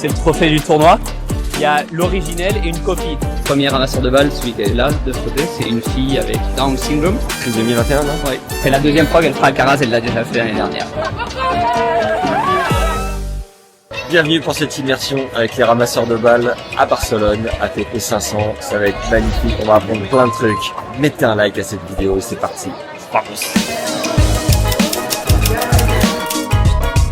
C'est le trophée du tournoi. Il y a l'originel et une copie. Premier ramasseur de balles, celui qui est là, de ce côté, c'est une fille avec Down syndrome. C'est 2021, non? Oui. C'est la deuxième fois qu'elle fera Alcaraz, elle l'a déjà fait l'année dernière. Bienvenue pour cette immersion avec les ramasseurs de balles à Barcelone, ATP 500. Ça va être magnifique, on va apprendre plein de trucs. Mettez un like à cette vidéo et c'est parti. Vamos.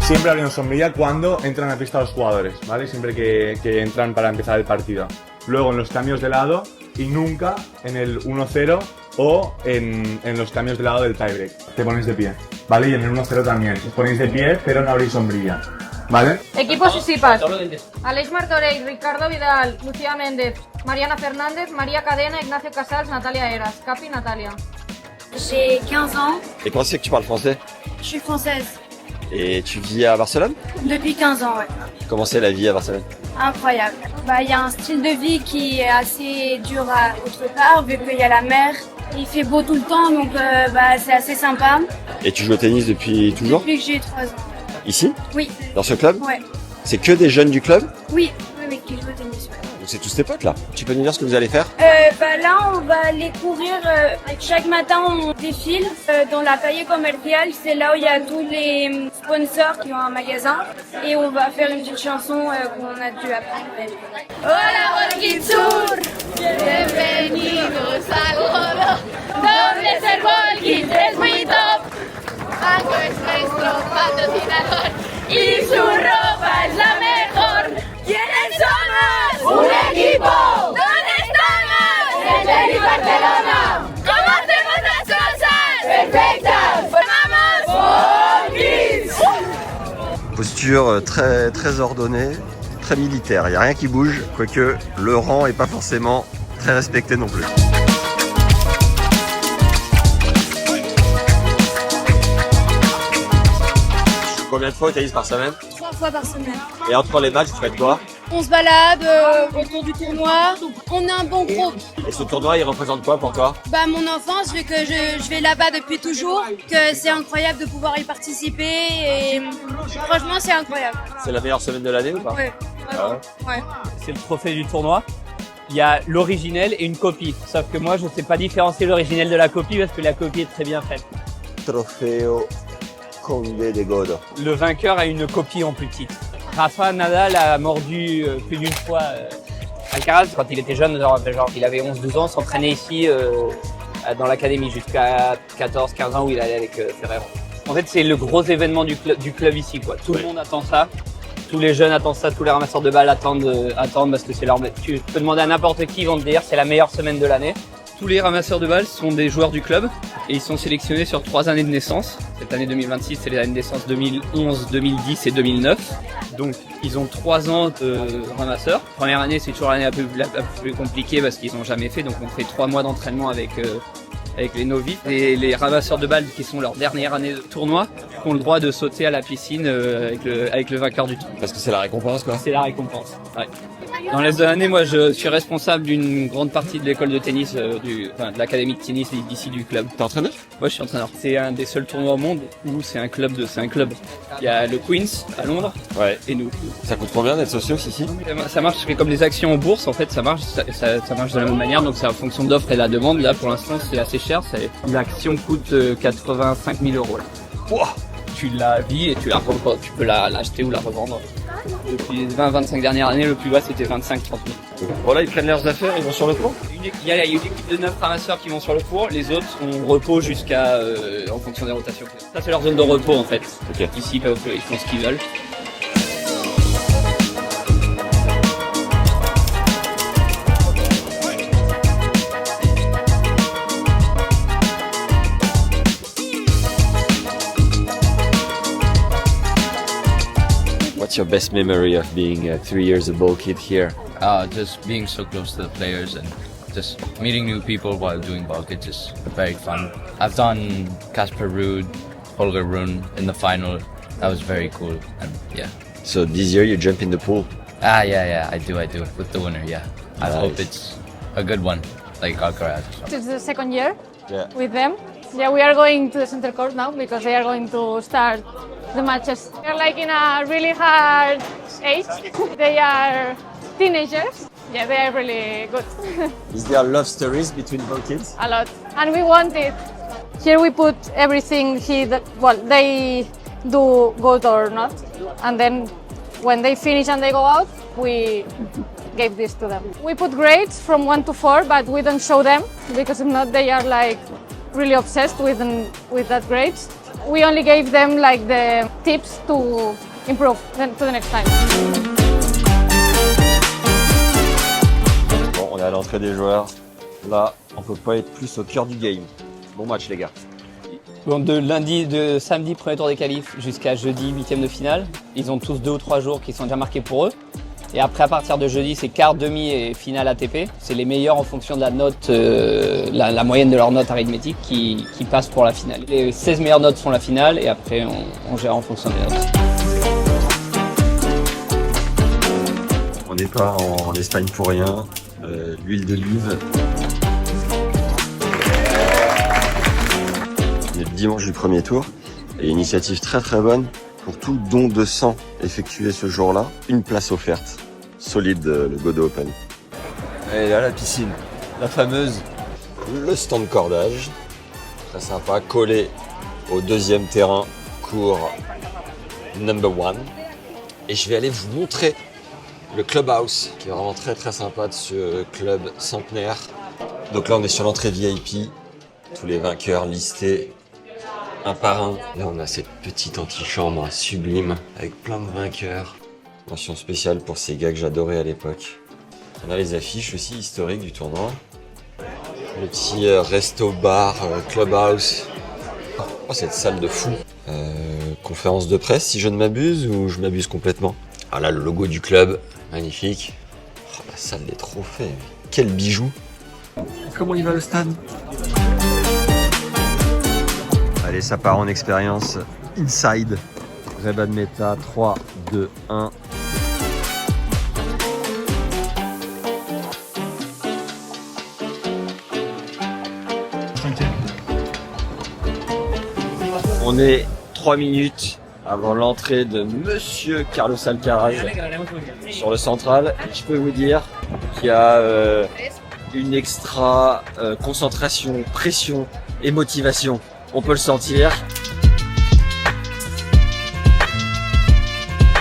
Siempre abren sombrilla cuando entran a pista los jugadores, ¿vale? Siempre que entran para empezar el partido. Luego en los cambios de lado y nunca en el 1-0 o en los cambios de lado del tiebreak. Te ponéis de pie, ¿vale? Y en el 1-0 también. Os ponéis de pie, pero no abrís sombrilla, ¿vale? Equipos Sisipas: Aleix Martorell, Ricardo Vidal, Lucía Méndez, Mariana Fernández, María Cadena, Ignacio Casals, Natalia Eras. Capi, Natalia. J'ai 15 ans, Et comment c'est que tu parles français? je suis française. Et tu vis à Barcelone? Depuis 15 ans, ouais. Comment c'est la vie à Barcelone? Incroyable. Il y a un style de vie qui est assez dur à autre part, vu qu'il y a la mer. Il fait beau tout le temps, donc c'est assez sympa. Et tu joues au tennis depuis toujours? Depuis que j'ai 3 ans. Ici? Oui, Dans ce club? ouais. C'est que des jeunes du club? Oui, qui joue au tennis, ouais. Donc c'est tous tes potes là. Tu peux nous dire ce que vous allez faire? Là, on va aller courir. Chaque matin, on défile dans la calle commerciale. C'est là où il y a tous les sponsors qui ont un magasin. Et on va faire une petite chanson qu'on a dû apprendre. Hola Volquitsur, bienvenidos al Goro, donde ser Volquits es muy top. Banco es nuestro patrocinador y su ropa es la mejor. ¿Quiénes somos? ¡Un equipo! ¿Dónde estamos? En Madrid, Barcelona. ¿Cómo hacemos las cosas? ¡Perfectas! ¡Vamos! Volquits! Posture très ordonnée, très militaire. Il n'y a rien qui bouge, quoique le rang est pas forcément très respecté non plus. Combien de fois au tennis par semaine? 3 fois par semaine. Et entre les matchs, tu fais quoi? On se balade autour du tournoi. On est un bon groupe. Et ce tournoi, il représente quoi pour toi? Mon enfance, vu que je vais là-bas depuis toujours, que c'est incroyable de pouvoir y participer. Et franchement, c'est incroyable. C'est la meilleure semaine de l'année ou pas? Ouais, vraiment. Ouais. C'est le trophée du tournoi. Il y a l'originel et une copie. Sauf que moi, je ne sais pas différencier l'originel de la copie parce que la copie est très bien faite. Trofeo Conde de Godó. Le vainqueur a une copie en plus petite. Rafa Nadal a mordu plus d'une fois Alcaraz quand il était jeune, genre il avait 11-12 ans, s'entraînait ici dans l'académie jusqu'à 14-15 ans où il allait avec Ferrero. En fait, c'est le gros événement du club ici, quoi. Tout le monde attend ça. Tous les jeunes attendent ça, tous les ramasseurs de balles attendent parce que c'est leur. Tu peux demander à n'importe qui, ils vont te dire c'est la meilleure semaine de l'année. Tous les ramasseurs de balles sont des joueurs du club et ils sont sélectionnés sur 3 années de naissance. Cette année 2026, c'est les années de naissance 2011, 2010 et 2009. Donc ils ont 3 ans de ramasseurs. Première année, c'est toujours l'année un peu plus compliquée parce qu'ils n'ont jamais fait. Donc on fait 3 mois d'entraînement avec les novices. Et les ramasseurs de balles qui sont leur dernière année de tournoi ont le droit de sauter à la piscine avec le vainqueur du tournoi. Parce que c'est la récompense quoi. C'est la récompense, ouais. Dans les 2 années, moi je suis responsable d'une grande partie de l'école de tennis, de l'académie de tennis d'ici du club. T'es entraîneur? Moi je suis entraîneur. C'est un des seuls tournois au monde où c'est un club. Il y a le Queen's à Londres et nous. Ça coûte combien d'être socios ici? Ça marche comme les actions en bourse, en fait ça marche de la même manière, donc c'est en fonction d'offre et la demande. Là pour l'instant c'est assez cher, l'action coûte 85 000 €. Là. Wow. Tu la vis et tu peux l'acheter ou la revendre. Depuis les 20-25 dernières années, le plus bas c'était 25-30 000. Bon là ils prennent leurs affaires, ils vont sur le cours? Il y a une équipe de 9 ramasseurs qui vont sur le cours, les autres ont repos jusqu'à en fonction des rotations. Ça c'est leur zone de repos en fait. Okay. Ici ils font ce qu'ils veulent. What's your best memory of being a 3 years old kid here? Just being so close to the players and just meeting new people while doing buckets is very fun. I've done Casper Ruud, Holger Rune in the final. That was very cool. And yeah. So this year you jump in the pool? Yeah, I do. With the winner, yeah. I hope it's a good one, like Alcaraz. It's the second year Yeah. with them. Yeah, we are going to the center court now because they are going to start the matches. We are like in a really hard age. They are teenagers. Yeah, they are really good. Is there love stories between both kids? A lot. And we want it. Here we put everything they do good or not. And then when they finish and they go out, we gave this to them. We put grades from 1 to 4, but we don't show them because if not, they are like really obsessed with that grades. We only gave them like the tips to improve to the next time. Bon, on est à l'entrée des joueurs. Là, on peut pas être plus au cœur du game. Bon match les gars. Bon, de samedi premier tour des qualifs jusqu'à jeudi 8e de finale, ils ont tous 2 ou 3 jours qui sont déjà marqués pour eux. Et après à partir de jeudi c'est quart, demi et finale ATP. C'est les meilleurs en fonction de la note, la moyenne de leur note arithmétique qui passent pour la finale. Les 16 meilleures notes font la finale et après on gère en fonction des notes. On n'est pas en Espagne pour rien. L'huile d'olive. Le dimanche du premier tour, et initiative très très bonne pour tout don de sang effectué ce jour-là. Une place offerte, solide le Godot Open. Et là la piscine, la fameuse, le stand cordage, très sympa, collé au deuxième terrain, court number 1. Et je vais aller vous montrer le clubhouse, qui est vraiment très très sympa de ce club centenaire. Donc là on est sur l'entrée VIP, tous les vainqueurs listés un par un. Là on a cette petite antichambre sublime avec plein de vainqueurs. Mention spéciale pour ces gars que j'adorais à l'époque. On a les affiches aussi historiques du tournoi. Le petit resto-bar, clubhouse. Oh cette salle de fou. Conférence de presse si je ne m'abuse ou je m'abuse complètement. Ah là le logo du club, magnifique. Oh, la salle des trophées, quel bijou. Comment il va le stade? Allez, ça part en expérience inside. Ray-Ban Meta, 3, 2, 1. On est 3 minutes avant l'entrée de Monsieur Carlos Alcaraz sur le central. Je peux vous dire qu'il y a une extra concentration, pression et motivation. On peut le sentir.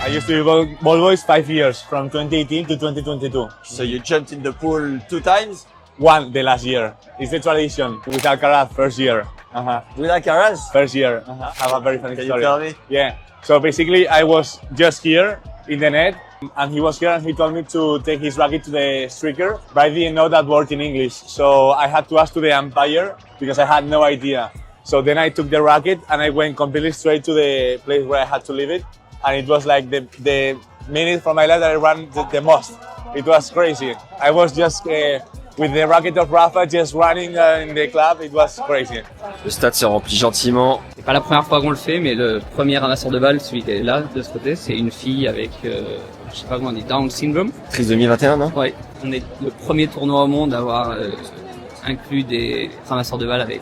I used to be ball boys 5 years, from 2018 to 2022. So you jumped in the pool 2 times? One the last year. It's the tradition. With Alcaraz, first year. With Alcaraz? First year. Have a very funny Can story. you tell me? Yeah. So basically, I was just here in the net, and he was here, and he told me to take his racket to the striker, but I didn't know that word in English. So I had to ask to the umpire because I had no idea. So then I took the racket and I went completely straight to the place where I had to leave it. And it was like the minute from my life that I ran the most. It was crazy. I was just with the racket of Rafa just running in the club. It was crazy. Le stade se remplit gentiment. C'est pas la première fois qu'on le fait, mais le premier ramasseur de balles, celui qui est là, de ce côté, c'est une fille avec, je sais pas comment on dit, Down syndrome. Trisomie 21, non? Ouais. On est le premier tournoi au monde à avoir inclus des ramasseurs de balles avec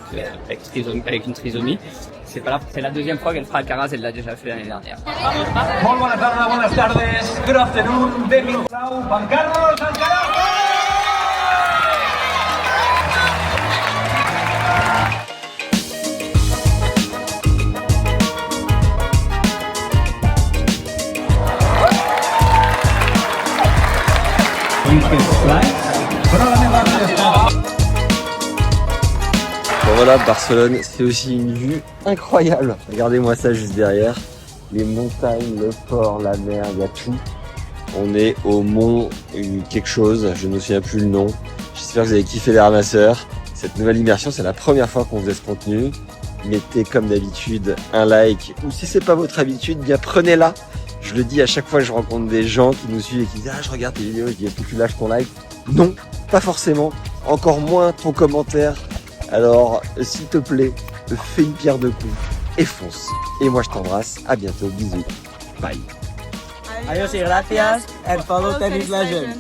une trisomie. C'est pas là, c'est la deuxième fois qu'elle fera Alcaraz, elle l'a déjà fait l'année dernière. Muy buenas tardes, good afternoon, bienvenidos Juan Carlos Alcaraz. Bon voilà, Barcelone, c'est aussi une vue incroyable. Regardez-moi ça juste derrière. Les montagnes, le port, la mer, il y a tout. On est au mont quelque chose, je ne me souviens plus le nom. J'espère que vous avez kiffé les ramasseurs. Cette nouvelle immersion, c'est la première fois qu'on faisait ce contenu. Mettez comme d'habitude un like, ou si c'est pas votre habitude, bien prenez-la. Je le dis à chaque fois que je rencontre des gens qui nous suivent et qui disent « Ah, je regarde tes vidéos », je dis « Est-ce que tu lâches ton like ?» Non, pas forcément. Encore moins ton commentaire. Alors, s'il te plaît, fais une pierre deux coups et fonce. Et moi, je t'embrasse. À bientôt. Bisous. Bye. Adios y gracias and follow Tennis Legend.